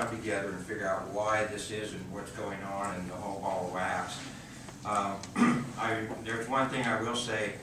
come together and figure out why this is and what's going on and the whole ball of wax. There's one thing I will say.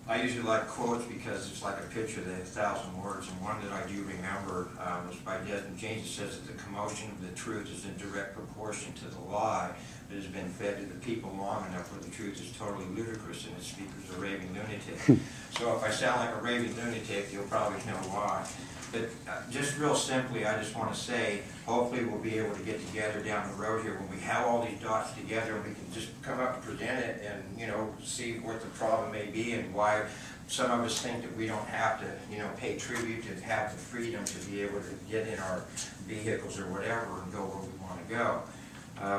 I usually like quotes because it's like a picture that has 1,000 words, and one that I do remember was by Desmond James. It says that the commotion of the truth is in direct proportion to the lie that has been fed to the people long enough where the truth is totally ludicrous and its speakers are raving lunatic. So if I sound like a raving lunatic, you'll probably know why. But just real simply, I just want to say, hopefully we'll be able to get together down the road here when we have all these dots together, and we can just come up and present it and, you know, see what the problem may be and why some of us think that we don't have to, you know, pay tribute to have the freedom to be able to get in our vehicles or whatever and go where we want to go.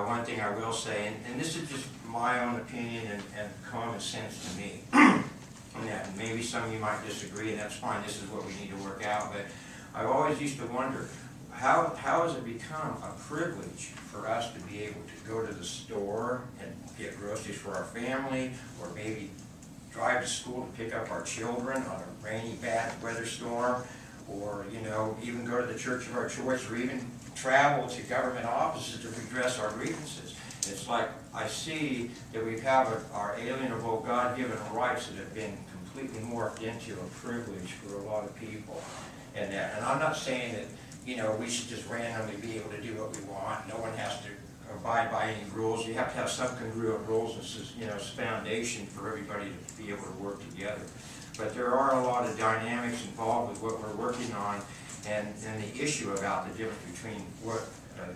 One thing I will say, and this is just my own opinion and common sense to me, and maybe some of you might disagree, and that's fine, this is what we need to work out, but I always used to wonder, how has it become a privilege for us to be able to go to the store and get groceries for our family, or maybe drive to school to pick up our children on a rainy, bad weather storm, or, you know, even go to the church of our choice, or even travel to government offices to redress our grievances. It's like I see that we have our alienable, God-given rights that have been completely morphed into a privilege for a lot of people. And I'm not saying that, you know, we should just randomly be able to do what we want. No one has to abide by any rules. You have to have some congruent rules. This is, you know, it's foundation for everybody to be able to work together. But there are a lot of dynamics involved with what we're working on, and the issue about the difference between what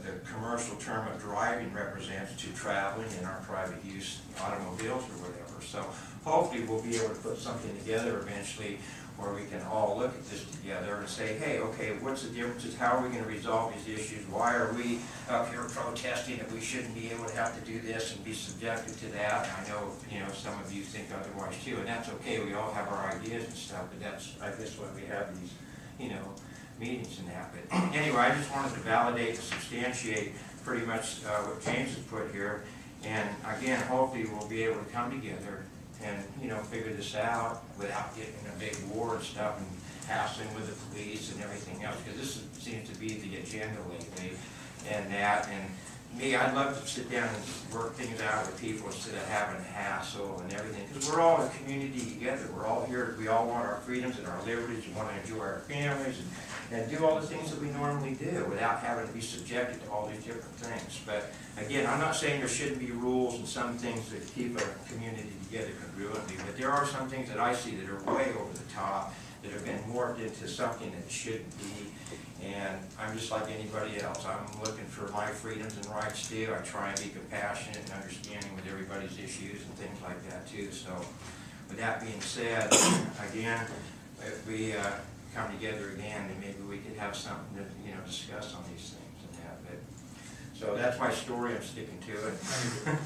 the commercial term of driving represents to traveling in our private use automobiles or whatever. So hopefully we'll be able to put something together eventually where we can all look at this together and say, hey, okay, what's the differences? How are we going to resolve these issues? Why are we up here protesting that we shouldn't be able to have to do this and be subjected to that? And I know, you know, some of you think otherwise too, and that's okay. We all have our ideas and stuff, but that's, I guess, why we have these, you know, meetings and that. But anyway, I just wanted to validate and substantiate pretty much what James has put here. And again, hopefully we'll be able to come together and, you know, figure this out without getting in a big war and stuff and hassling with the police and everything else, because this seems to be the agenda lately. And me, I'd love to sit down and work things out with people instead of having a hassle and everything, because we're all a community together. We're all here. We all want our freedoms and our liberties. We want to enjoy our families and do all the things that we normally do without having to be subjected to all these different things. But again, I'm not saying there shouldn't be rules and some things that keep a community together congruently, but there are some things that I see that are way over the top, that have been morphed into something that shouldn't be. And I'm just like anybody else. I'm looking for my freedoms and rights too. I try and be compassionate and understanding with everybody's issues and things like that too. So with that being said, again, if we come together again, then maybe we could have something to, you know, discuss on these things and that. But so that's my story. I'm sticking to it.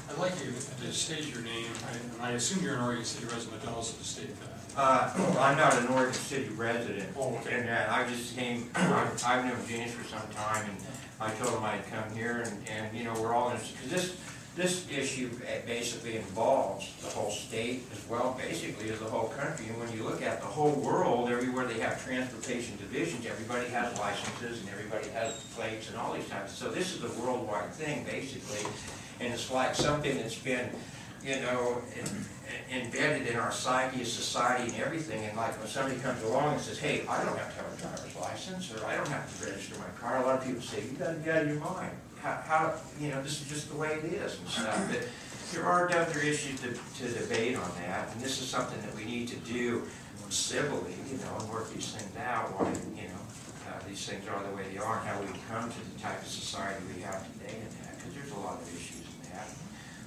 I'd like you to state your name, and I assume you're an Oregon City resident, but also to state that. I'm not an Oregon City resident, okay. And I just came, I've known James for some time, and I told him I'd come here, and you know, we're all in, because this issue basically involves the whole state as well, basically as the whole country. And when you look at the whole world, everywhere they have transportation divisions, everybody has licenses and everybody has plates and all these types. So this is a worldwide thing, basically, and it's like something that's been, you know, embedded in our psyche, society, and everything. And like when somebody comes along and says, hey, I don't have to have a driver's license, or I don't have to register my car, a lot of people say, you got to be out of your mind. How, you know, this is just the way it is and stuff. But there are other issues to debate on that, and this is something that we need to do civilly, you know, and work these things out, why, you know, these things are the way they are, and how we come to the type of society we have today in that, because there's a lot of issues in that.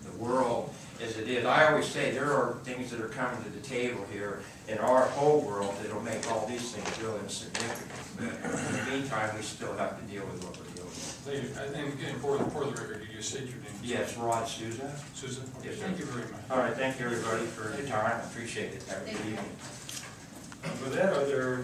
The world as it is, I always say there are things that are coming to the table here in our whole world that will make all these things real insignificant. But in the meantime, we still have to deal with what we're dealing with. Thank you. And again, for the record, did you state your name? Yes, Rod Souza. Susan? Okay. Yes, thank you very much. All right, thank you everybody for your time. I appreciate it. Have a good evening. With that, are there